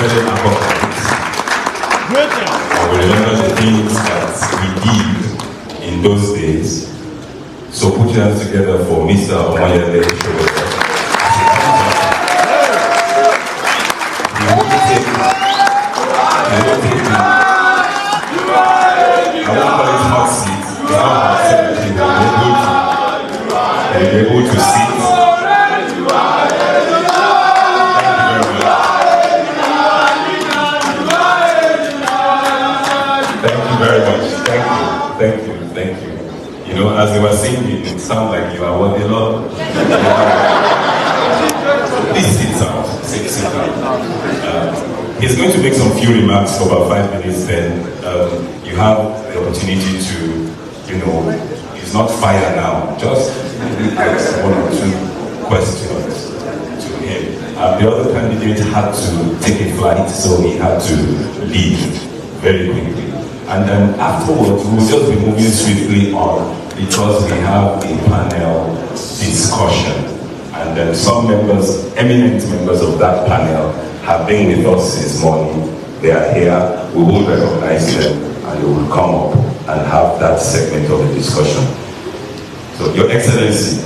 prophetic apocalypse. And we remember the things that we did in those days. So put your hands together for Mr. Omoyele. He will take it. I won't call it hot seat. He will be able to sit. Thank you. You know, as they were singing, it sounds like you are what the Lord. Please sit down. Sit down. He's going to make some few remarks for about 5 minutes. Then you have the opportunity to, you know, it's not fire now. Just ask 1 or 2 questions to him. The other candidate had to take a flight, so he had to leave very quickly. And then afterwards, we'll just be moving swiftly on because we have a panel discussion. And then some members, eminent members of that panel, have been with us since morning. They are here. We will recognize them and they will come up and have that segment of the discussion. So, Your Excellency,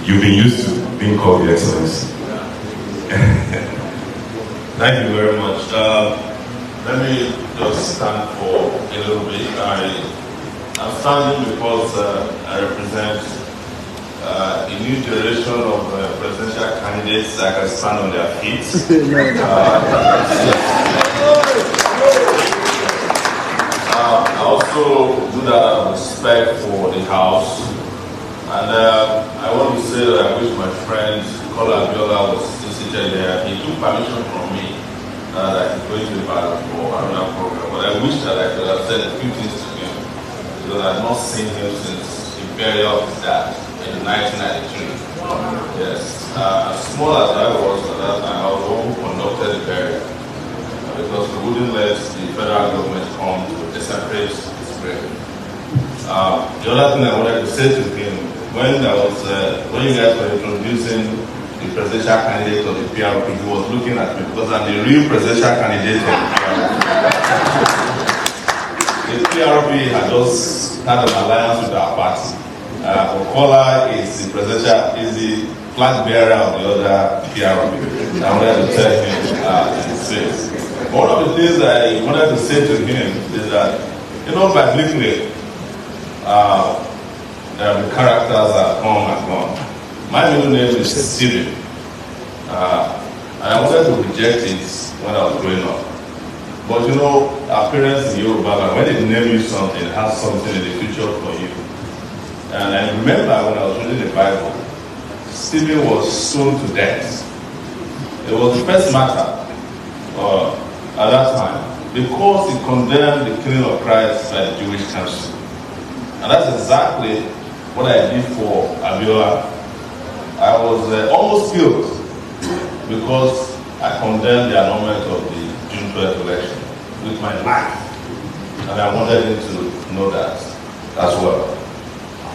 you've been used to being called Your Excellency. Thank you very much. Let me just stand for a little bit. I'm standing because I represent a new generation of presidential candidates that can stand on their feet. I also do that out of respect for the House. And I want to say that I wish my friend Kola Abiola was seated there. He took permission from me that he's going to be battle for another program. But I wish that I could have said a few things to him because I've not seen him since the burial of his dad in 1992. Yes. As small as I was at that time, I was the one who conducted the burial because we wouldn't let the federal government come to desecrate his grave. The other thing I wanted to say to him, when you guys were introducing the presidential candidate of the PRP, he was looking at me because I'm the real presidential candidate of the PRP. The PRP had just had an alliance with AacParty. Okola is the flag bearer of the other PRP. I wanted to tell him in his face. One of the things I wanted to say to him is that, you know, biblically, there are the characters that come and gone. My middle name is Stephen. And I wanted to reject it when I was growing up. But you know, our parents in Yoruba, when they name you something, it has something in the future for you. And I remember when I was reading the Bible, Stephen was stoned to death. It was the first matter at that time because he condemned the killing of Christ by the Jewish council. And that's exactly what I did for Abiola. I was almost killed because I condemned the annulment of the June 12th election with my life. And I wanted him to know that as well.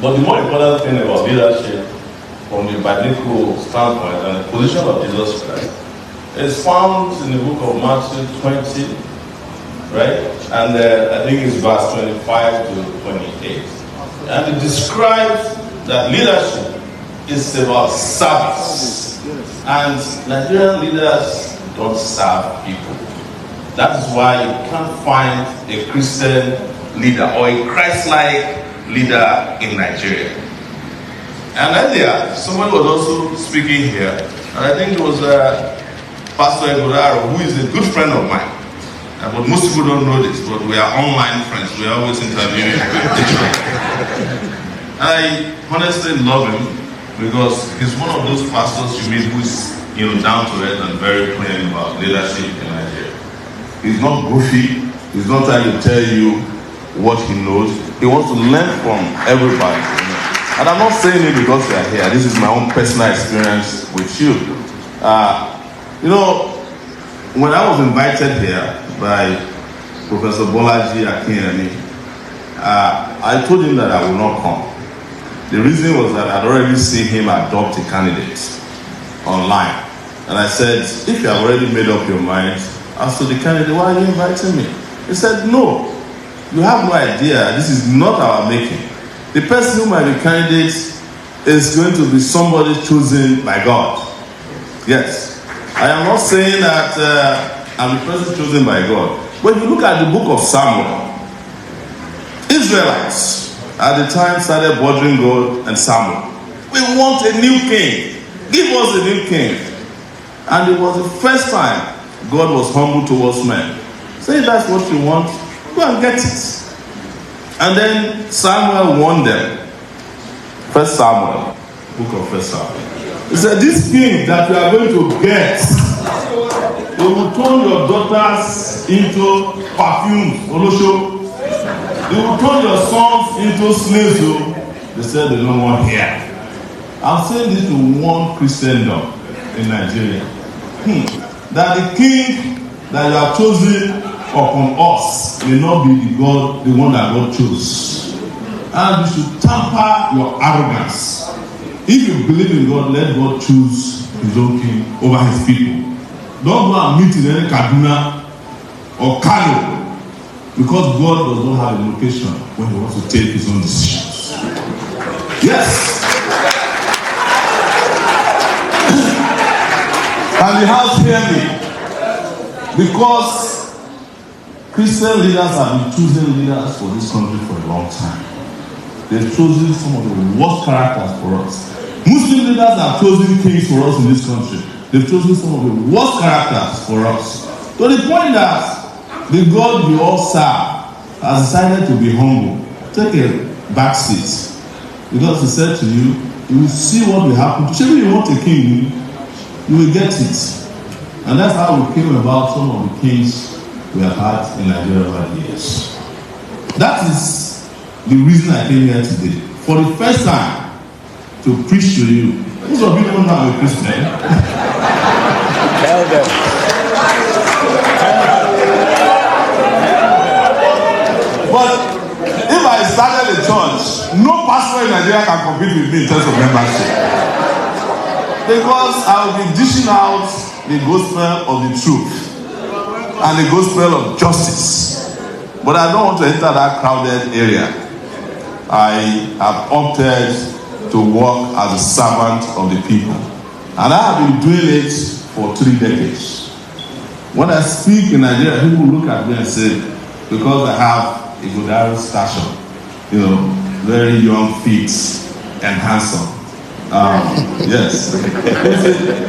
But the more important thing about leadership from the biblical standpoint and the position of Jesus Christ is found in the book of Matthew 20, right? And I think it's verse 25 to 28. And it describes that leadership is about service. And Nigerian leaders don't serve people. That is why you can't find a Christian leader or a Christ-like leader in Nigeria. And earlier, someone was also speaking here, and I think it was Pastor Egoraro, who is a good friend of mine. But most people don't know this, but we are online friends. We are always interviewing each other. I honestly love him because he's one of those pastors you meet who is, down to earth and very clear about leadership in Nigeria. He's not goofy. He's not trying to tell you what he knows. He wants to learn from everybody. And I'm not saying it because you are here. This is my own personal experience with you. When I was invited here by Professor Bolaji Akinyemi, I told him that I will not come. The reason was that I'd already seen him adopt a candidate online. And I said, if you have already made up your mind as to the candidate, why are you inviting me? He said, no, you have no idea. This is not our making. The person who might be candidate is going to be somebody chosen by God. Yes. I am not saying that I'm the person chosen by God. But if you look at the book of Samuel, Israelites at the time started bothering God and Samuel. We want a new king. Give us a new king. And it was the first time God was humble towards men. Say that's what you want, go and get it. And then Samuel warned them. First Samuel, book of First Samuel. He said, this king that you are going to get, they will turn your daughters into perfumes, Olosho. They will turn your sons into slaves. They said they don't want here. I'm saying this to warn Christendom in Nigeria. That the king that you have chosen upon us may not be the God, the one that God chose. And you should tamper your arrogance. If you believe in God, let God choose his own king over his people. Don't go and meet in any Kaduna or Kano, because God does not have a location when he wants to take his own decisions. Yes. And the house hear me. Because Christian leaders have been choosing leaders for this country for a long time. They've chosen some of the worst characters for us. Muslim leaders have chosen kings for us in this country. They've chosen some of the worst characters for us. To the point that the God we all serve has decided to be humble. Take a back seat. Because he said to you, you will see what will happen. Surely you want a king, you will get it. And that's how we came about some of the kings we have had in Nigeria over the years. That is the reason I came here today. For the first time, to preach to you. Most of you don't know I'm a Christian. Tell them. But if I started a church, no pastor in Nigeria can compete with me in terms of membership. Because I will be dishing out the gospel of the truth and the gospel of justice. But I don't want to enter that crowded area. I have opted to work as a servant of the people. And I have been doing it for 3 decades. When I speak in Nigeria, people look at me and say, because I have a good stature, very young feet and handsome. Yes.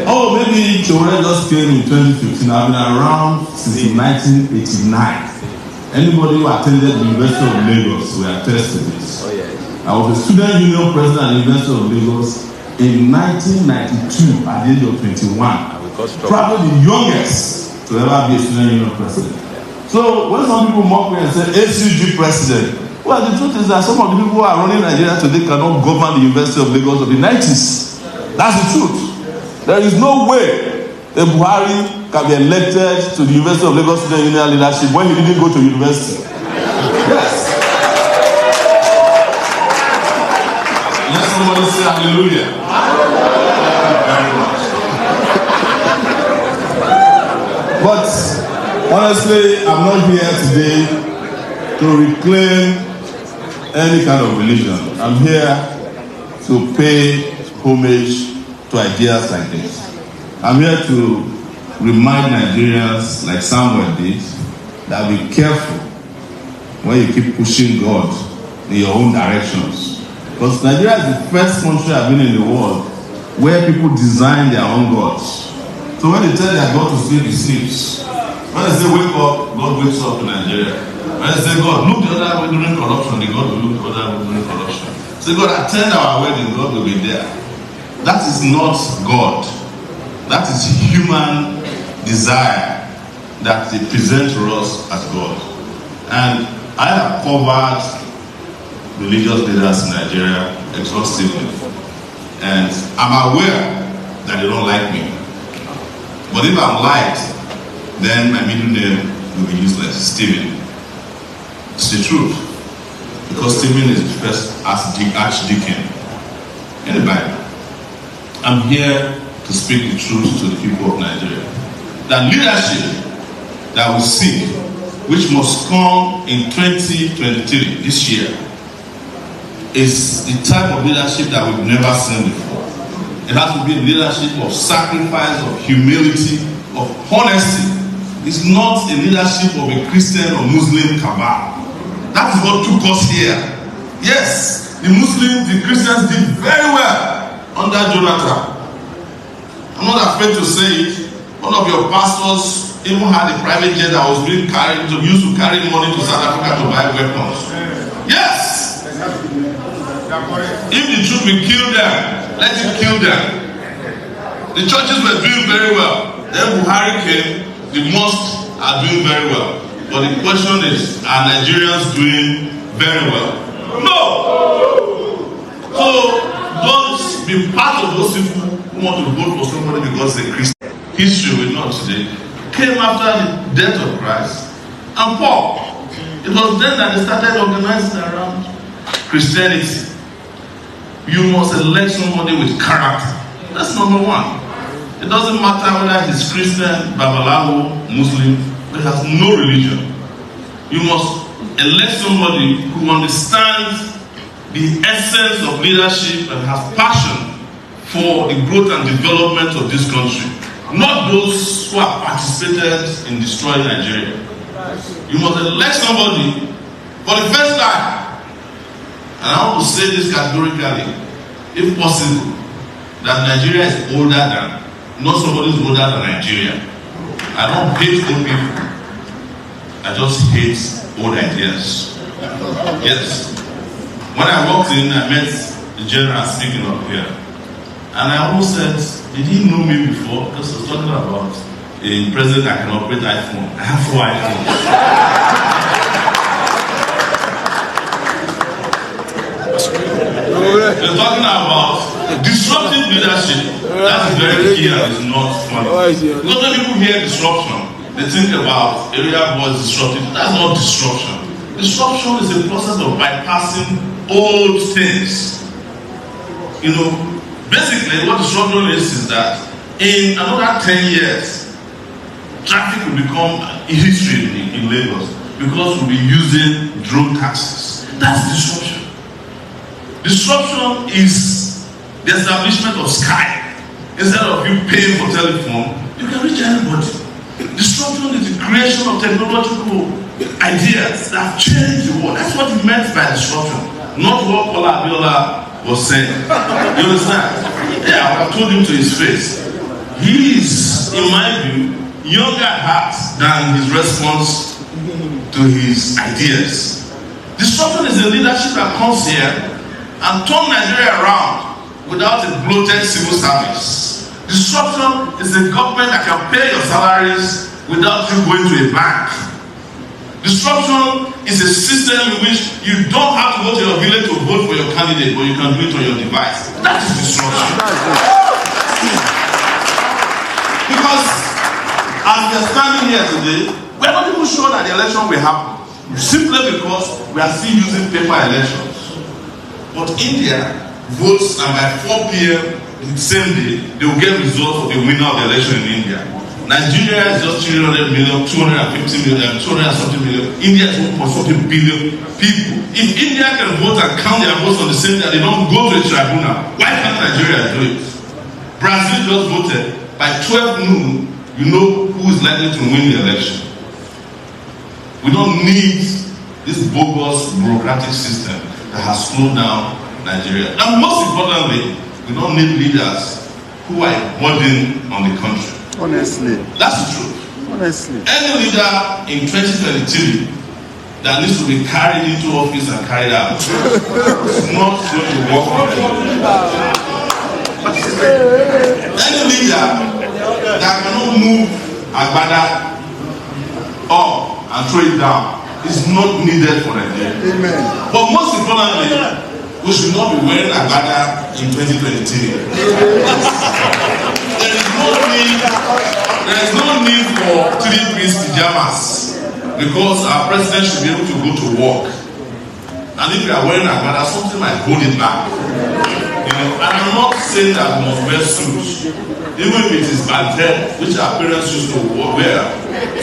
Oh, maybe Sowore just came in 2015. I've been around since 1989. Anybody who attended the University of Lagos will attest to this. I was a student union president at the University of Lagos in 1992 at the age of 21. Probably the youngest to ever be a student union president. So when some people mock me and say, HUG president, well, the truth is that some of the people who are running Nigeria today cannot govern the University of Lagos of the 90s. That's the truth. There is no way a Buhari can be elected to the University of Lagos Student Union leadership when he didn't go to university. Yes. Let somebody say hallelujah. Thank you very much. But honestly, I'm not here today to reclaim any kind of religion. I'm here to pay homage to ideas like this. I'm here to remind Nigerians, like Samuel did, that be careful when you keep pushing God in your own directions. Because Nigeria is the first country I've been in the world where people design their own gods. So when they tell their God to sleep, he sleeps. When they say wake up, God wakes up in Nigeria. When they say God, look the other way during corruption, the God will look the other way during corruption. Say God, attend our wedding, God will be there. That is not God. That is human desire that they present to us as God. And I have covered religious leaders in Nigeria exhaustively. And I'm aware that they don't like me. But if I'm liked, then my middle name will be useless, Stephen. It's the truth. Because Stephen is the first archdeacon in the Bible. I'm here to speak the truth to the people of Nigeria. That leadership that we seek, which must come in 2023, this year, is the type of leadership that we've never seen before. It has to be a leadership of sacrifice, of humility, of honesty. It's not a leadership of a Christian or Muslim cabal. That is what took us here. Yes, the Muslims, the Christians did very well under Jonathan. I'm not afraid to say it. One of your pastors even had a private jet that was being carried, used to carry money to South Africa to buy weapons. Yes! If the truth will kill them, let it kill them. The churches were doing very well. Then Buhari came, the mosques are doing very well. But the question is, are Nigerians doing very well? No! So, don't be part of those people who want to vote for somebody because they're Christian. History we know today came after the death of Christ and Paul. It was then that they started organizing around Christianity. You must elect somebody with character. That's number one. It doesn't matter whether he's Christian, Babalawo, Muslim, but has no religion. You must elect somebody who understands the essence of leadership and has passion for the growth and development of this country. Not those who have participated in destroying Nigeria. You must elect somebody for the first time. And I want to say this categorically, if possible, that Nigeria is older than, not somebody who's older than Nigeria. I don't hate old people. I just hate old ideas. Yes. When I walked in, I met the general speaking up here. And I almost said, did he know me before? Because I was talking about a president that can operate iPhone. I have 4 iPhones. We're talking about disruptive leadership. That is very key and it's not funny. Because when people hear disruption, they think about area boys disruptive. That's not disruption. Disruption is a process of bypassing old things. You know, basically what disruption is that in another 10 years, traffic will become history in Lagos because we'll be using drone taxis. That's disruption. Disruption is the establishment of Skype. Instead of you paying for telephone, you can reach anybody. Disruption is the creation of technological ideas that have changed the world. That's what he meant by disruption, not what Kola Abiola was saying. You understand? Yeah, I told him to his face. He is, in my view, younger at heart than his response to his ideas. Disruption is a leadership that comes here and turns Nigeria around without a bloated civil service. Disruption is a government that can pay your salaries without you going to a bank. Disruption is a system in which you don't have to go to your village to vote for your candidate, but you can do it on your device. That is disruption. Because as we are standing here today, we are not even sure that the election will happen, simply because we are still using paper elections. But India votes, and by 4 p.m. the same day, they will get results of the winner of the election in India. Nigeria is just 300 million, 250 million, 200 something million. India is 1.something billion people. If India can vote and count their votes on the same day, they don't go to a tribunal. Why can't Nigeria do it? Brazil just voted. By 12 noon, you know who is likely to win the election. We don't need this bogus bureaucratic system that has slowed down Nigeria. And most importantly, we don't need leaders who are a burden on the country. Honestly. That's the truth. Honestly. Any leader in 2023 that needs to be carried into office and carried out is not going to work for them. Any leader that cannot move Agbada up and throw it down is not needed for Nigeria. Amen. But most importantly, we should not be wearing Agbada in 2023. There is no need for 3-piece pajamas because our president should be able to go to work. And if you are wearing Agbada, something might hold it back. You know, And I'm not saying that we must wear suits, even if it is banter, which our parents used to wear,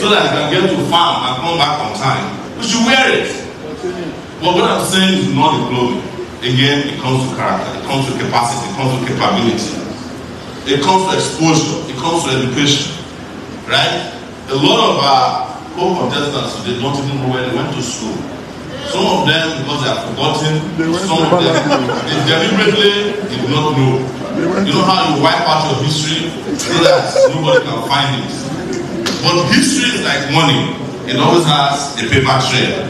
so that they can get to farm and come back on time. We should wear it. But what I'm saying is not the clothing. Again, it comes to character, it comes to capacity, it comes to capability. It comes to exposure, it comes to education. Right? A lot of our co-contestants, they don't even know where they went to school. Some of them, because they have forgotten, some of them, they deliberately did not know. You know how you wipe out your history so that nobody can find it. But history is like money. It always has a paper trail.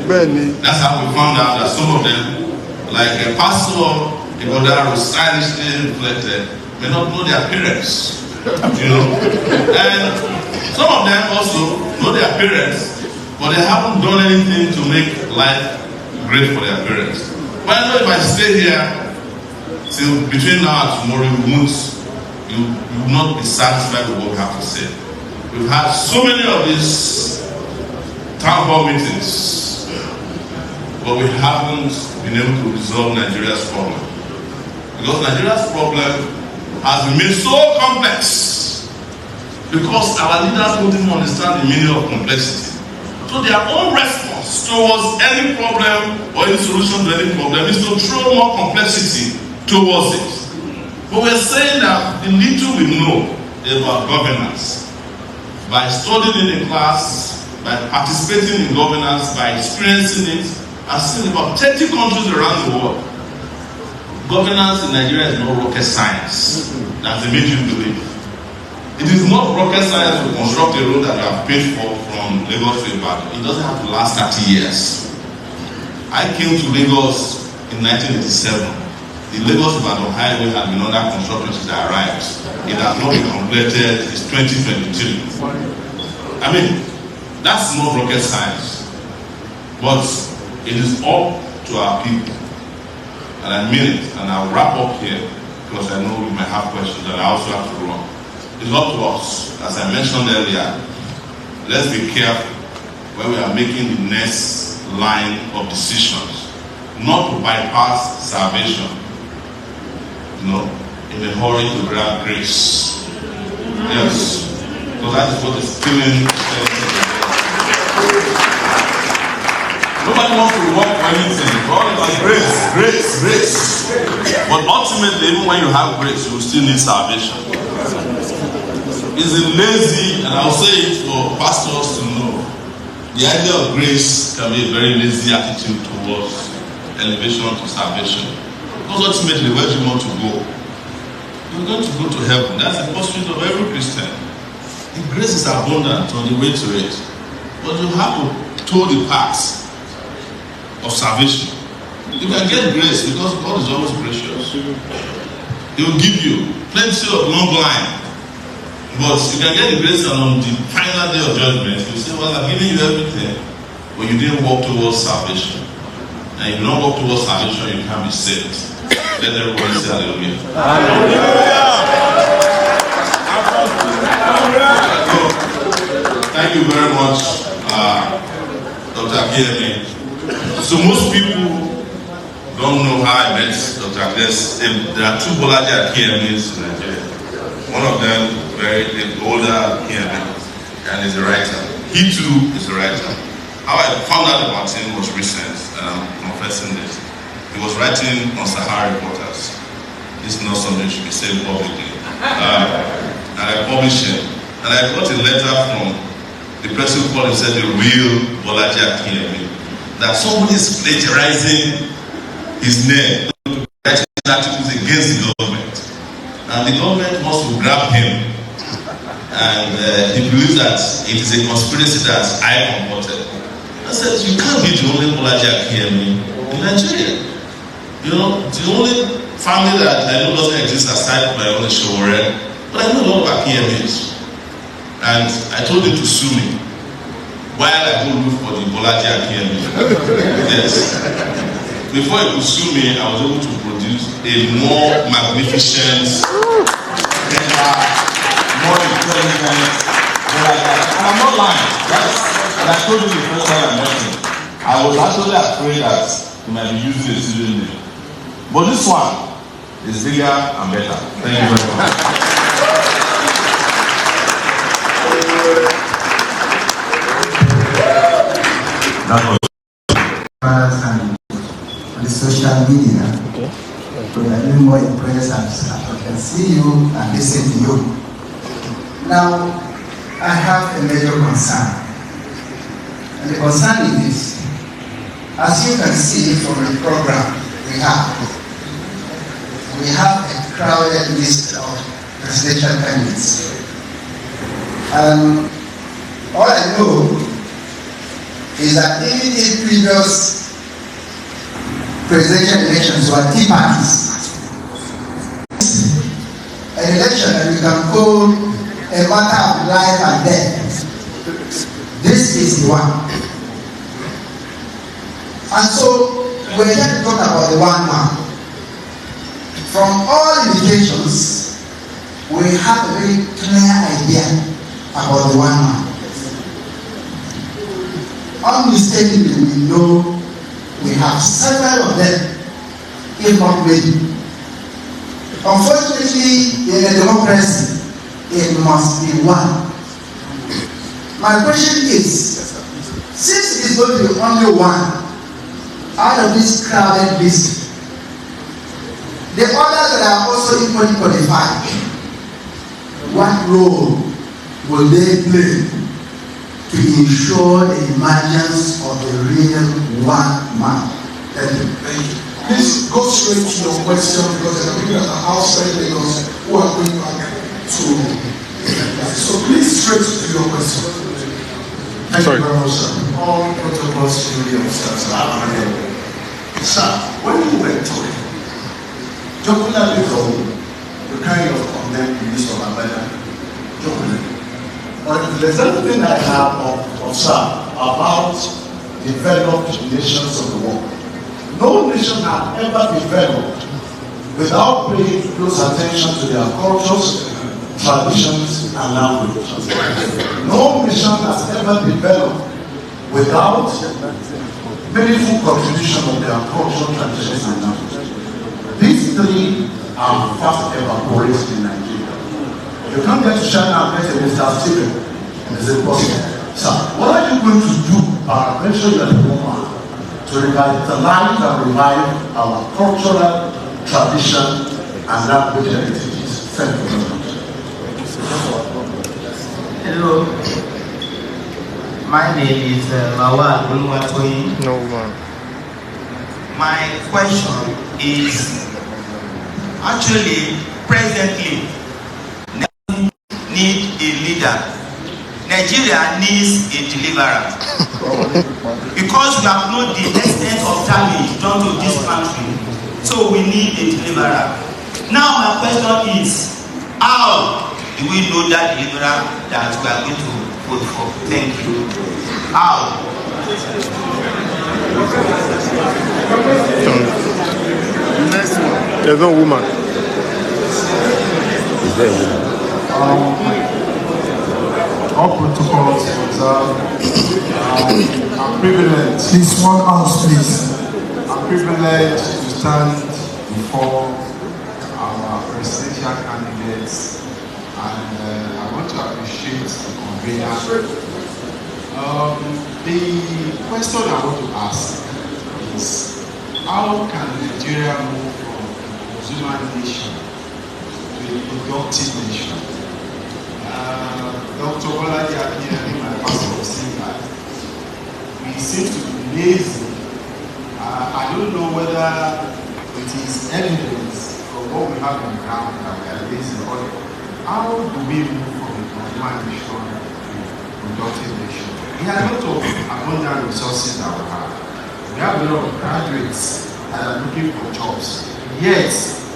That's how we found out that some of them, like a pastor, a brother who stylishly reflected, may not know their parents. You know? And some of them also know their parents, but they haven't done anything to make life great for their parents. But I know if I stay here till between now and tomorrow, you will not be satisfied with what we have to say. We've had so many of these town hall meetings, but we haven't been able to resolve Nigeria's problem. Because Nigeria's problem has remained so complex because our leaders don't even understand the meaning of complexity. So their own response towards any problem or any solution to any problem is to throw more complexity towards it. But we're saying that the little we know about governance, by studying in a class, by participating in governance, by experiencing it, and seeing about 30 countries around the world, governance in Nigeria is not rocket science. That's the major belief. It is not rocket science to construct a road that you have paid for from Lagos to Ibadan. It doesn't have to last 30 years. I came to Lagos in 1987. The Lagos-Ibadan highway had been under construction since I arrived. It has not been completed. It's 2023. I mean, that's not rocket science. But it is up to our people. And I mean it. And I'll wrap up here because I know we might have questions and I also have to run. It's up to us. As I mentioned earlier, let's be careful when we are making the next line of decisions. Not to bypass salvation, in a hurry to grab grace. Yes, because that is what is killing. Nobody wants to work for anything. All about grace. But ultimately, even when you have grace, you will still need salvation. It's a lazy, and I'll say it for pastors to know, the idea of grace can be a very lazy attitude towards elevation to salvation. Because ultimately, where do you want to go? You're going to go to heaven. That's the pursuit of every Christian. The grace is abundant on the way to it. But you have to toe the path of salvation. You can get grace because God is always gracious. He will give you plenty of long line. But you can get the grace, and on the final day of judgment, you say, well, I'm giving you everything, but you didn't walk towards salvation. And if you don't walk towards salvation, you can't be saved. Let everybody say hallelujah. Thank you very much, Dr. Akiyemi. So most people don't know how I met Dr. Akiyemi. There are two Bolaji Akiyemis in Nigeria. One of them, very older Akiyemi, and is a writer. He too is a writer. How I found out about him was recent, and I'm confessing this. He was writing on Sahara reporters. This is not something that should be said publicly. And I published him. And I got a letter from the person who called himself the real Bolaji Akiyemi, that somebody is plagiarizing his name, writing articles against the government. And the government wants to grab him. And he believes that it is a conspiracy that I conducted. I said, you can't be the only Bolaji Akiyemi in Nigeria. The only family that I know doesn't exist aside my own Sowore, but I know a lot of Akiyemis. And I told him to sue me while I go look for the Bolaji Akiyemi. Yes. Before he could sue me, I was able to produce a more magnificent, better, more intelligent. And I'm not lying. I told you the first time I met him. I was actually afraid that he might be using a pseudonym. But this one, is bigger and better. Thank you very much. And on the social media, we are even more impressed as I can see you and listen to you. Now, I have a major concern. And the concern is this. As you can see from the program we have a crowded list of presidential candidates. All I know is that even in previous presidential elections were Tea parties. An election that we can call a matter of life and death. This is the one. And so we're here to talk about the one man. From all indications, we have a very clear idea about the one man. Unmistakably, we know we have several of them, if not many. Unfortunately, in a democracy, it must be one. My question is, since it is going to be only one out of this crowded list, the others that are also equally qualified, what role will they play to ensure the emergence of the real one man? Thank you. Please go straight to your question because there are people that are outside Lagos who are going back to. So please straight to your question. Thank you very much, sir. All protocols duly observed, sir. Sir, when you were talking, jocularly though, you kind of condemned the use of Abada. Jocularly. But there's something I have observed about developed nations of the world. No nation has ever developed without paying close attention to their cultures, traditions, and languages. No nation has ever developed without meaningful contribution of their cultural traditions and languages. These three are fast evaporating in Nigeria. You can't get to China and get a Mr. Stephen. It's impossible. So, what are you going to do? Make sure you're the woman to revitalize and revive our cultural tradition and language heritages. Thank you very much. Hello, my name is Lawal Oluwatoyin. No one. My question is, actually, presently, Nigeria needs a leader. Nigeria needs a deliverer. Because we have known the extent of damage done to this country, so we need a deliverer. Now my question is, how do we know that deliverer that we are going to vote for? Thank you. How? Next one. There's no woman. Is there a woman? All protocols observed. I'm privileged. Please, one house, please. I'm privileged to stand before our presidential candidates, and I want to appreciate the convener. The question I want to ask is, how can Nigeria move from a consumer nation to a productive nation? Dr. Bolaji Akinyi, my pastor, was saying that we seem to be lazy. I don't know whether it is evidence of what we have on the ground that we are lazy, or how do we move from a consumer nation to a productive nation? We have a lot of abundant resources that we have. We have a lot of graduates that are looking for jobs. Yet,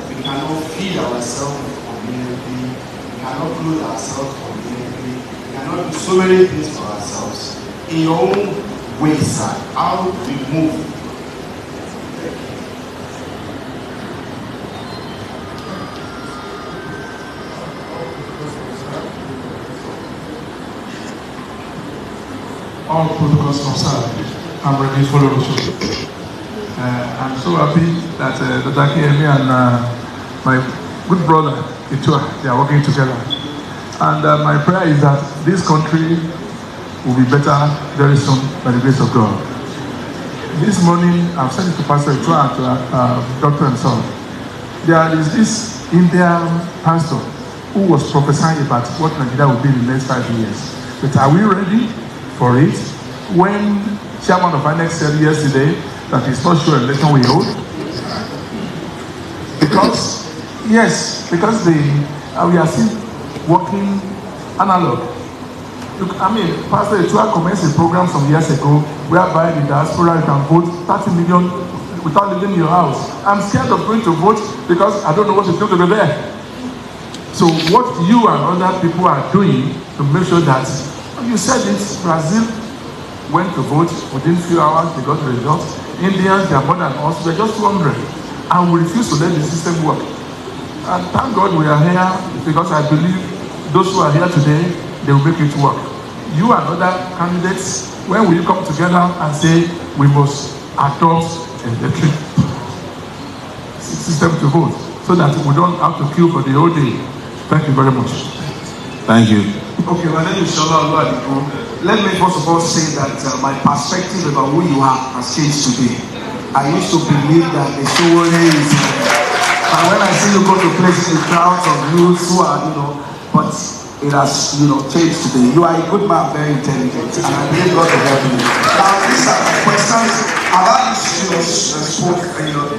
we cannot feed ourselves conveniently, we cannot clothe ourselves conveniently, we cannot do so many things for ourselves. In your own way, sir, how do we move? All protocols observed. I'm ready to follow the show. I'm so happy that Dr. Kemi and my good brother, Itua, they are working together. And my prayer is that this country will be better very soon by the grace of God. This morning, I've sent it to Pastor Itua and Dr. and son. There is this Indian pastor who was prophesying about what Nigeria will be in the next 5 years. But are we ready for it? When Chairman of INEC said yesterday that he's not sure election will hold, because we are still working analog. I mean, Pastor Itua commenced a program some years ago whereby the diaspora can vote 30 million without leaving your house. I'm scared of going to vote because I don't know what it's going to be there. So what you and other people are doing to make sure that, you said it, Brazil went to vote within a few hours, they got the results. Indians, they are more than us, we're just 200. And we refuse to let the system work. And thank God we are here because I believe those who are here today, they will make it work. You and other candidates, when will you come together and say we must adopt an electric system to vote so that we don't have to queue for the whole day? Thank you very much. Thank you. Okay, my name is Shola Oluwadiko. Let me first of all say that my perspective about who you are has changed today. I used to believe that the Sowore is, and when I see you go to places with crowds of youths who are, but it has, changed today. You are a good man, very intelligent, and I believe God will help you. Now, these are questions about issues spoke,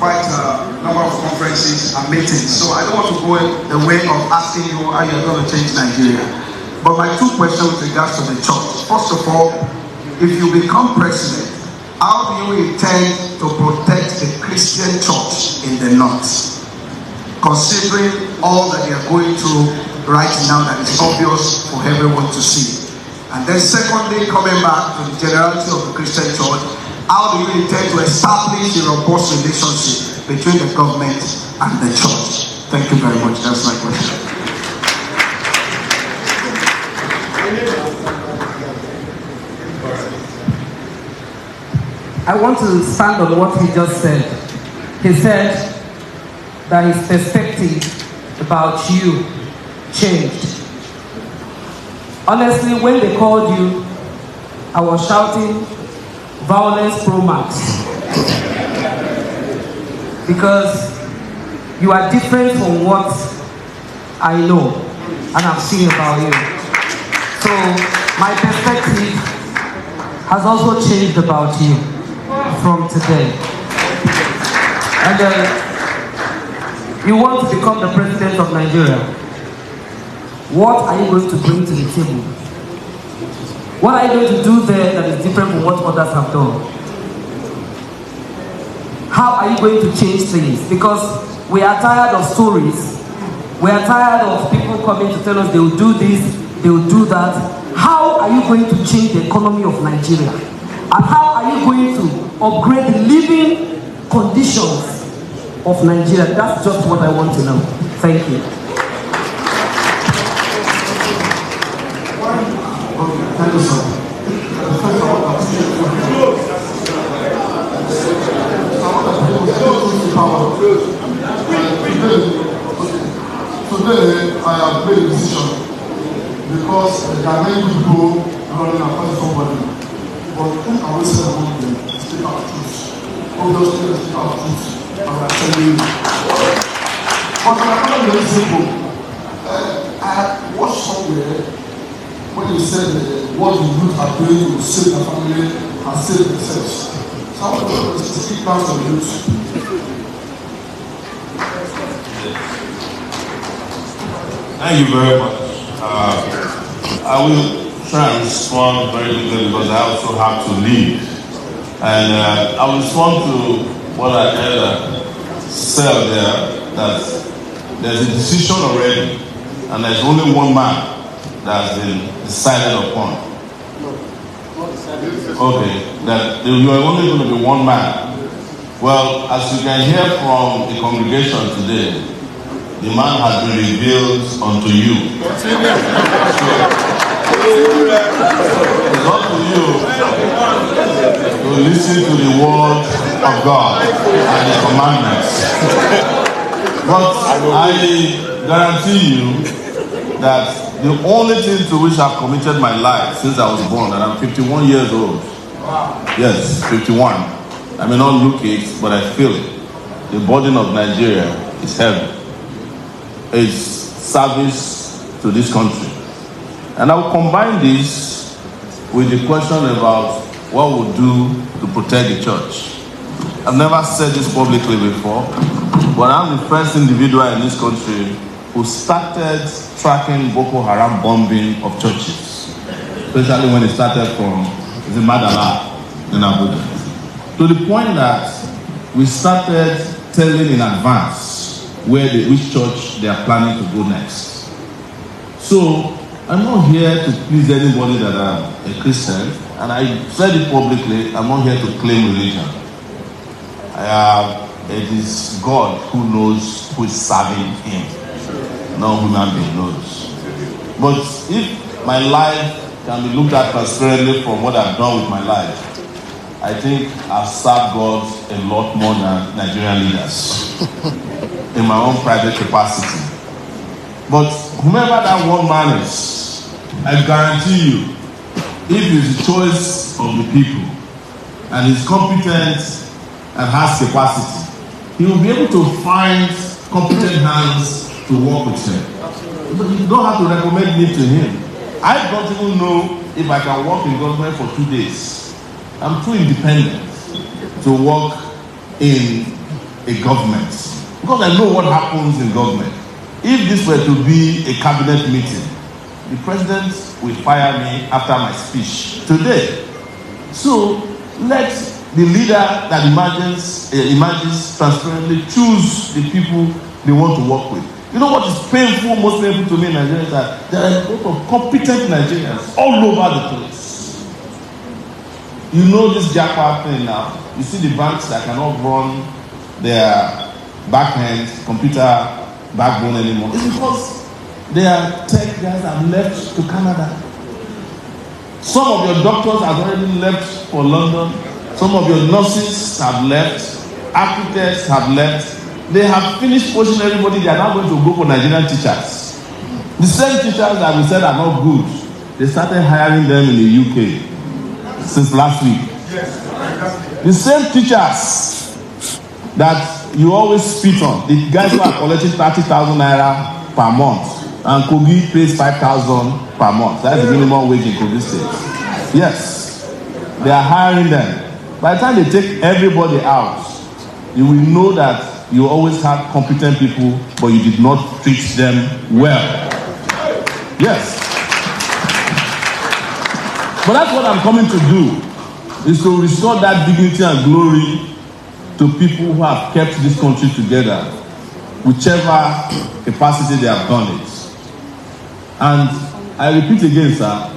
quite a number of conferences and meetings. So I don't want to go the way of asking you how you're going to change Nigeria. But my two questions with regards to the church. First of all, if you become president, how do you intend to protect the Christian church in the north? Considering all that they are going through right now that is obvious for everyone to see. And then secondly, coming back to the generality of the Christian church, how do you intend to establish a robust relationship between the government and the church? Thank you very much. That's my question. I want to stand on what he just said. He said that his perspective about you changed. Honestly, when they called you, I was shouting violence pro max. Because you are different from what I know and I've seen about you. So my perspective has also changed about you from today. And you want to become the president of Nigeria. What are you going to bring to the table? What are you going to do there that is different from what others have done? How are you going to change things? Because we are tired of stories. We are tired of people coming to tell us they will do this, they will do that. How are you going to change the economy of Nigeria? And how are you going to upgrade the living conditions of Nigeria? That's just what I want to know. Thank you. Thank you, sir. Today, I have made a decision because there are many people running after somebody. But who can we say among them? Speak our truth. Obviously, speak our truth. And I tell you. But I find it very simple. I had watched somewhere when you said what the youth are doing to save their family and save themselves. So I want to speak back to the youth. Thank you very much. I will try and respond very quickly because I also have to leave. And I will respond to what I said there, that there's a decision already, and there's only one man that's been decided upon. Okay, that you are only going to be one man. Well, as you can hear from the congregation today, the man has been revealed unto you. So, it's up to you to listen to the word of God and His commandments. But I guarantee you that the only thing to which I've committed my life since I was born, and I'm 51 years old. Yes, 51. I may not look it, but I feel it. The burden of Nigeria is heavy. It's service to this country. And I'll combine this with the question about what we'll do to protect the church. I've never said this publicly before, but I'm the first individual in this country who started tracking Boko Haram bombing of churches, especially when it started from Madala in Abuja. To the point that we started telling in advance which church they are planning to go next. So I'm not here to please anybody that I'm a Christian, and I said it publicly, I'm not here to claim religion. It is God who knows who is serving him. No human being knows. But if my life can be looked at transparently from what I've done with my life, I think I've served God a lot more than Nigerian leaders in my own private capacity. But whomever that one man is, I guarantee you, if it's the choice of the people and is competent and has capacity, he will be able to find competent hands to work with him. But you don't have to recommend me to him. I don't even know if I can work in government for 2 days. I'm too independent to work in a government because I know what happens in government. If this were to be a cabinet meeting, the president will fire me after my speech today. So let the leader that emerges transparently choose the people they want to work with. You know what is painful, most painful to me in Nigeria is that there are a lot of competent Nigerians all over the place. You know this AacParty thing now. You see the banks that cannot run their back-end computer backbone anymore. It's because their tech guys have left to Canada. Some of your doctors have already left for London. Some of your nurses have left. Architects have left. They have finished pushing everybody. They are now going to go for Nigerian teachers. The same teachers that we said are not good, they started hiring them in the UK since last week. The same teachers that you always spit on, the guys who are collecting 30,000 naira per month, and Kogi pays 5,000 per month. That's the minimum wage in Kogi State. Yes, they are hiring them. By the time they take everybody out, you will know that you always have competent people, but you did not treat them well. Yes. But that's what I'm coming to do, is to restore that dignity and glory to people who have kept this country together, whichever capacity they have done it. And I repeat again, sir,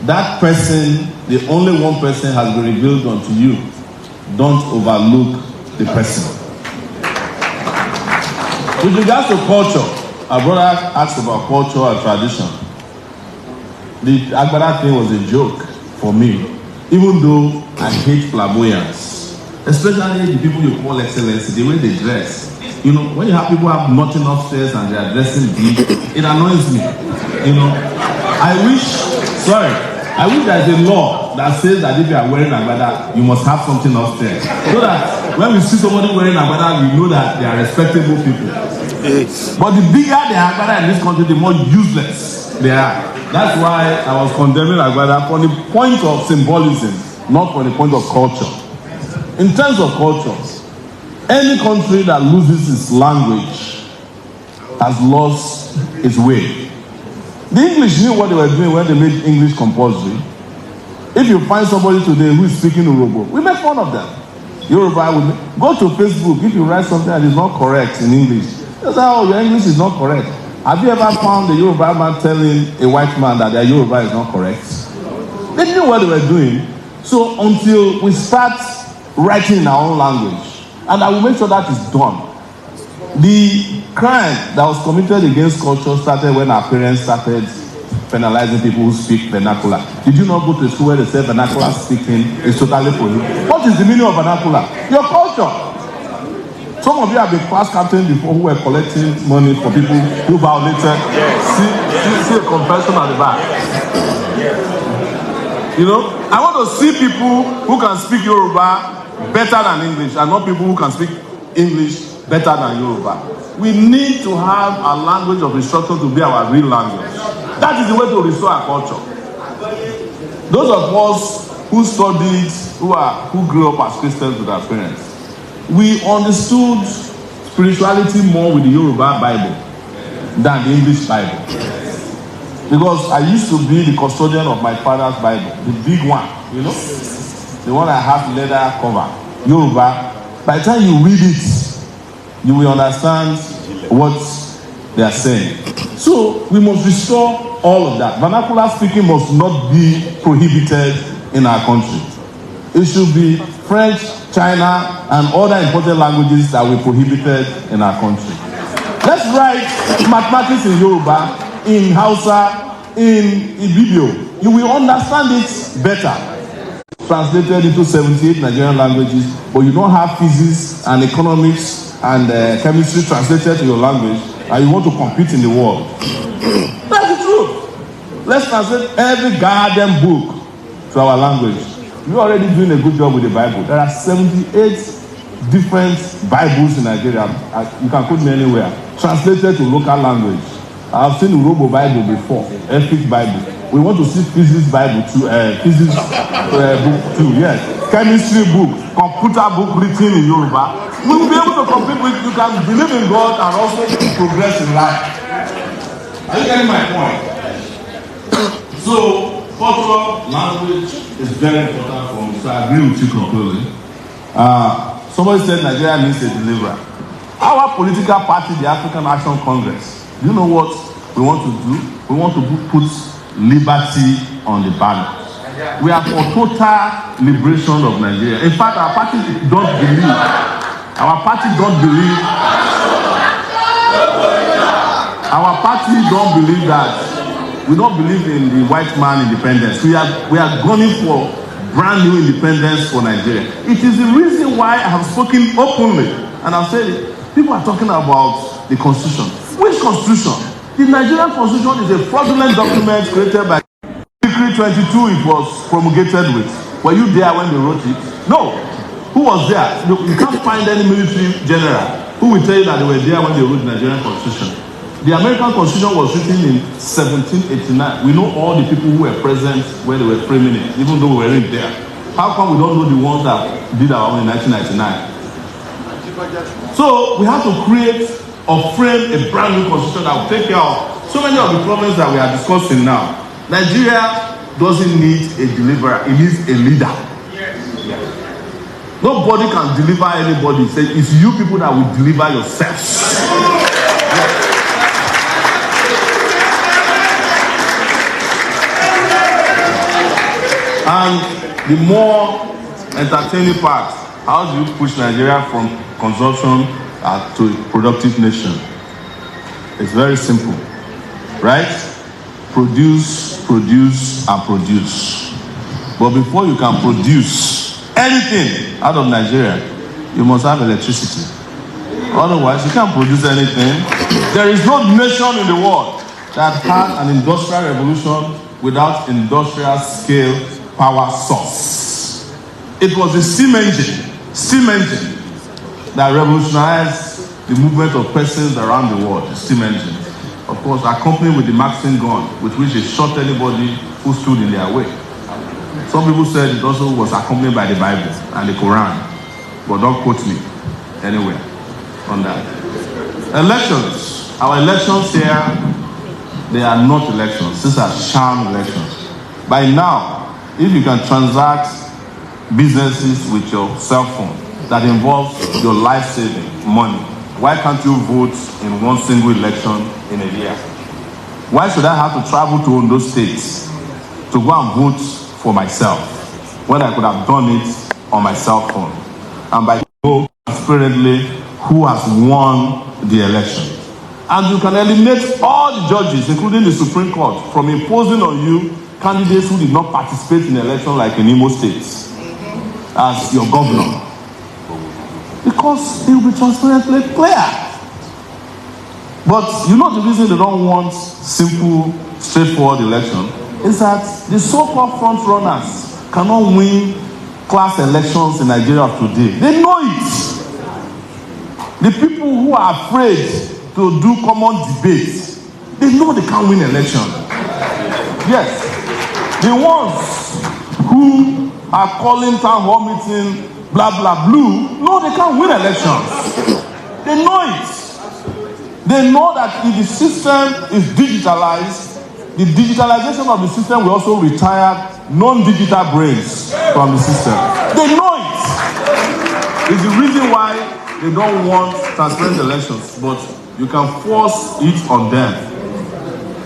that person, the only one person has been revealed unto you. Don't overlook the person. With regards to culture, our brother asked about culture and tradition. The Agbada thing was a joke for me, even though I hate flamboyance, especially the people you call excellency, the way they dress. You know, when you have people who have nothing upstairs and they are dressing deep, it annoys me. You know, I wish there's a law that says that if you are wearing Agbada, you must have something upstairs. So that when we see somebody wearing Agbada, we know that they are respectable people. But the bigger the Agbada in this country, the more useless they are. That's why I was condemning Agbada from the point of symbolism, not from the point of culture. In terms of culture, any country that loses its language has lost its way. The English knew what they were doing when they made English compulsory. If you find somebody today who is speaking Yoruba, we make fun of them. Yoruba, go to Facebook. If you write something that is not correct in English, they say, oh, your English is not correct. Have you ever found a Yoruba man telling a white man that their Yoruba is not correct? They knew what they were doing. So until we start writing in our own language, and I will make sure that is done. The crime that was committed against culture started when our parents started penalizing people who speak vernacular. Did you not go to a school where they say vernacular speaking is totally prohibited? What is the meaning of vernacular? Your culture. Some of you have been class captain before who were collecting money for people who violated. See a confession at the back. You know, I want to see people who can speak Yoruba better than English, and not people who can speak English better than Yoruba. We need to have a language of instruction to be our real language. That is the way to restore our culture. Those of us who studied, who grew up as Christians with our parents, we understood spirituality more with the Yoruba Bible than the English Bible. Because I used to be the custodian of my father's Bible, the big one, you know, the one I have leather cover, Yoruba. By the time you read it, you will understand what they are saying. So we must restore all of that. Vernacular speaking must not be prohibited in our country. It should be French, China, and other important languages that we prohibited in our country. Let's write mathematics in Yoruba, in Hausa, in Ibibio. You will understand it better. Translated into 78 Nigerian languages, but you don't have physics and economics and chemistry translated to your language, and you want to compete in the world. That's the truth. Let's translate every goddamn book to our language. You're already doing a good job with the Bible. There are 78 different Bibles in Nigeria. You can put me anywhere. Translated to local language. I've seen Urobo Bible before, Epic Bible. We want to see physics Bible too, physics book too, yes. Chemistry book, computer book written in Yoruba. We will be able to compete with, you can believe in God and also progress in life. Are you getting my point? So, cultural language is very important for me, so I agree with you completely. Somebody said Nigeria needs a deliverer. Our political party, the African Action Congress, you know what we want to do? We want to put liberty on the ballot. We are for total liberation of Nigeria. In fact, our party don't believe. Our party don't believe that. We don't believe in the white man independence. We are gunning for brand new independence for Nigeria. It is the reason why I have spoken openly, and I've said it. People are talking about the Constitution. Which Constitution? The Nigerian Constitution is a fraudulent document created by Decree 22. It was promulgated with. Were you there when they wrote it? No. Who was there? You can't find any military general who will tell you that they were there when they wrote the Nigerian Constitution. The American Constitution was written in 1789. We know all the people who were present when they were framing it, even though we weren't there. How come we don't know the ones that did our own in 1999? So we have to create or frame a brand new constitution that will take care of so many of the problems that we are discussing now. Nigeria doesn't need a deliverer, it needs a leader. Nobody can deliver anybody. It's you people that will deliver yourselves. And the more entertaining part, how do you push Nigeria from consumption to a productive nation? It's very simple, right? Produce, produce, and produce. But before you can produce anything out of Nigeria, you must have electricity. Otherwise, you can't produce anything. There is no nation in the world that had an industrial revolution without industrial scale power source. It was the steam engine that revolutionized the movement of persons around the world, the steam engine. Of course, accompanied with the Maxim gun, with which they shot anybody who stood in their way. Some people said it also was accompanied by the Bible and the Quran, but don't quote me anywhere on that. Elections. Our elections here, they are not elections. These are sham elections. By now, if you can transact businesses with your cell phone that involves your life-saving money, why can't you vote in one single election in a year? Why should I have to travel to Ondo State to go and vote for myself when I could have done it on my cell phone? And by know transparently who has won the election. And you can eliminate all the judges, including the Supreme Court, from imposing on you candidates who did not participate in the election, like in Imo State, as your governor. Because it will be transparently clear. But you know the reason they don't want simple, straightforward election is that the so-called front runners cannot win class elections in Nigeria today. They know it. The people who are afraid to do common debates, they know they can't win election. Yes. The ones who are calling town hall meeting, blah, blah, blue, no, they can't win elections. They know it. They know that if the system is digitalized, the digitalization of the system will also retire non-digital brains from the system. They know it. It's the reason why they don't want transparent elections, but you can force it on them.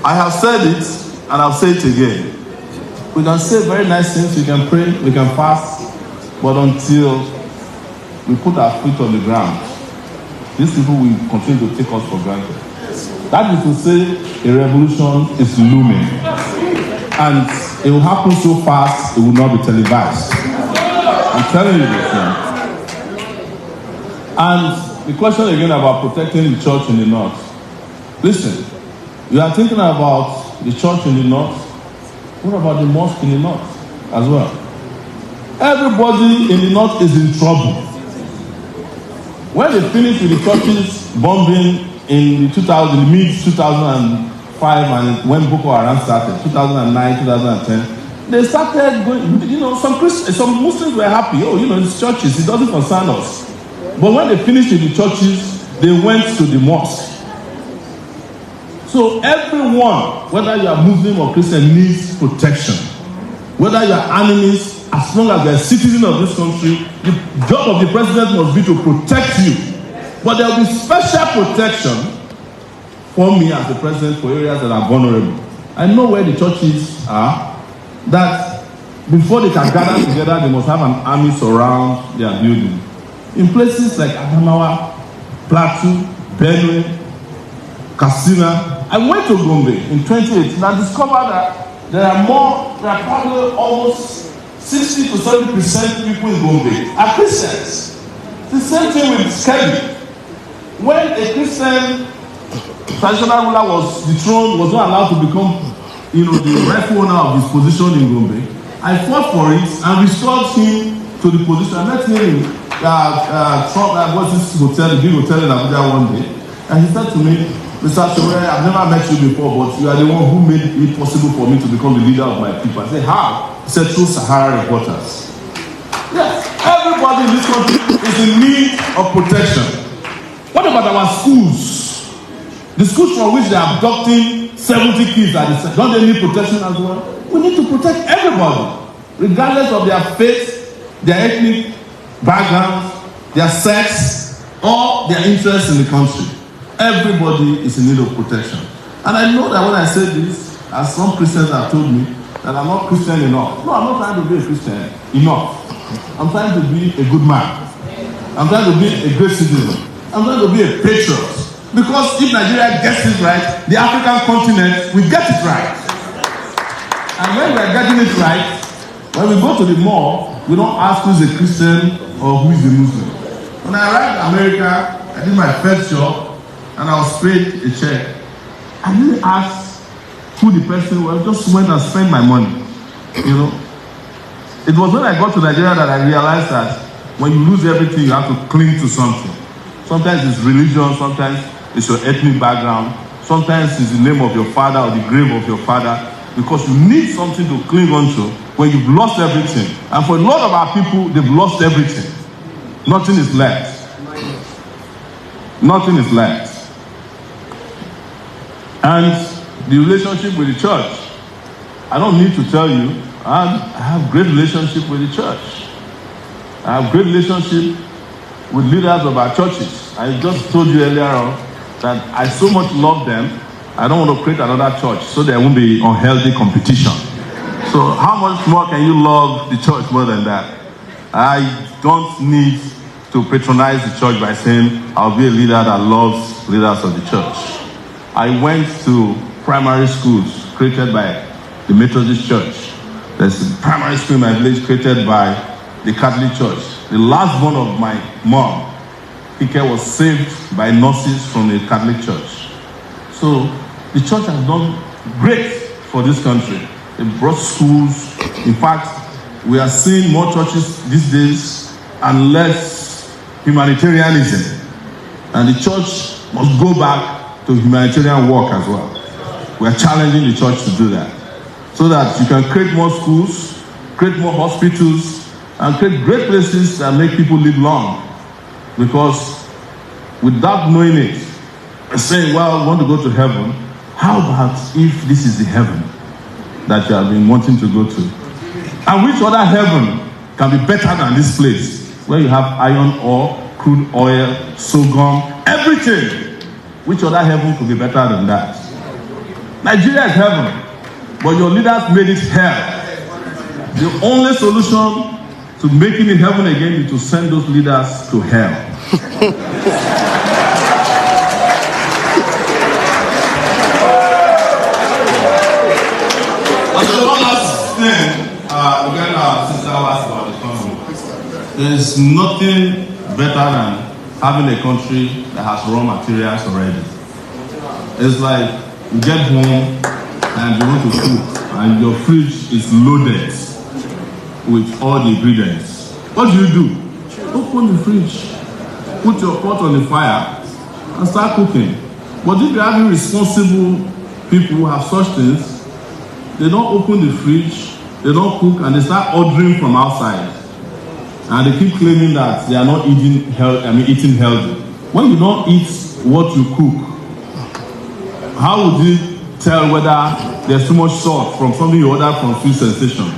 I have said it, and I'll say it again. We can say very nice things, we can pray, we can fast, but until we put our feet on the ground, these people will continue to take us for granted. That is to say, a revolution is looming, and it will happen so fast, it will not be televised. I'm telling you this now. And the question again about protecting the church in the north. Listen, you are thinking about the church in the north. What about the mosque in the north as well? Everybody in the north is in trouble. When they finished with the churches bombing in the mid-2005 and when Boko Haram started, 2009, 2010, they started going, some Muslims were happy. It's churches, it doesn't concern us. But when they finished with the churches, they went to the mosque. So everyone, whether you are Muslim or Christian, needs protection. Whether you are enemies, as long as you are a citizen of this country, the job of the president must be to protect you. But there will be special protection for me as the president for areas that are vulnerable. I know where the churches are, that before they can gather together, they must have an army surround their building. In places like Adamawa, Plateau, Benue, Katsina, I went to Gombe in 2018 and I discovered that there are probably almost 60 to 70% people in Gombe are Christians. The same thing with Skelly. When a Christian traditional ruler was dethroned, was not allowed to become, the rightful owner of his position in Gombe, I fought for it and restored him to the position. I met him in what's this hotel, the big hotel in Abuja one day, and he said to me, Mr. Sowore, I've never met you before, but you are the one who made it possible for me to become the leader of my people. I said, how? He said, through Sahara reporters. Yes, everybody in this country is in need of protection. What about our schools? The schools from which they are abducting 70 kids, don't they need protection as well? We need to protect everybody, regardless of their faith, their ethnic background, their sex, or their interest in the country. Everybody is in need of protection. And I know that when I say this, as some Christians have told me, that I'm not Christian enough. No, I'm not trying to be a Christian enough. I'm trying to be a good man. I'm trying to be a great citizen. I'm trying to be a patriot. Because if Nigeria gets it right, the African continent will get it right. And when we are getting it right, when we go to the mall, we don't ask who is a Christian or who is a Muslim. When I arrived in America, I did my first job, and I was paid a check. I didn't ask who the person was, just went and spent my money. It was when I got to Nigeria that I realized that when you lose everything, you have to cling to something. Sometimes it's religion, sometimes it's your ethnic background, sometimes it's the name of your father or the grave of your father, because you need something to cling on to when you've lost everything. And for a lot of our people, they've lost everything. Nothing is left. Nothing is left. And the relationship with the church, I don't need to tell you, I have great relationship with the church. I have great relationship with leaders of our churches. I just told you earlier on that I so much love them, I don't want to create another church so there won't be unhealthy competition. So how much more can you love the church more than that? I don't need to patronize the church by saying I'll be a leader that loves leaders of the church. I went to primary schools created by the Methodist Church. There's a primary school in my village created by the Catholic Church. The last born of my mom Ike was saved by nurses from a Catholic church. So the church has done great for this country. They brought schools. In fact, we are seeing more churches these days and less humanitarianism. And the church must go back to humanitarian work as well. We are challenging the church to do that, so that you can create more schools, create more hospitals, and create great places that make people live long. Because without knowing it, and saying, well, we want to go to heaven, how about if this is the heaven that you have been wanting to go to? And which other heaven can be better than this place, where you have iron ore, crude oil, sorghum, everything? Which other heaven could be better than that? Nigeria is heaven, but your leaders made it hell. The only solution to making it heaven again is to send those leaders to hell. One last thing, again, our sister asked about the economy. There is nothing better than having a country that has raw materials already. It's like you get home and you want to cook, and your fridge is loaded with all the ingredients. What do? Open the fridge, put your pot on the fire, and start cooking. But if you're having responsible people who have such things, they don't open the fridge, they don't cook, and they start ordering from outside. And they keep claiming that they are not eating healthy. When you don't eat what you cook, how would you tell whether there's too much salt from something you ordered from Food Sensation?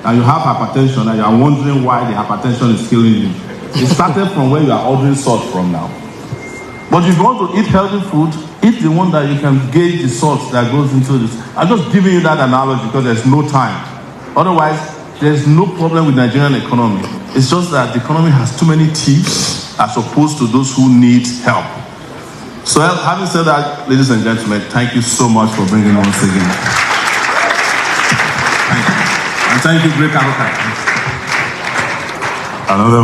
And you have hypertension, and you are wondering why the hypertension is killing you. It started from where you are ordering salt from now. But if you want to eat healthy food, eat the one that you can gauge the salt that goes into this. I'm just giving you that analogy because there's no time. Otherwise, there's no problem with Nigerian economy. It's just that the economy has too many thieves as opposed to those who need help. So having said that, ladies and gentlemen, thank you so much for bringing me once again. Thank you. And thank you, Great Kanokai. Another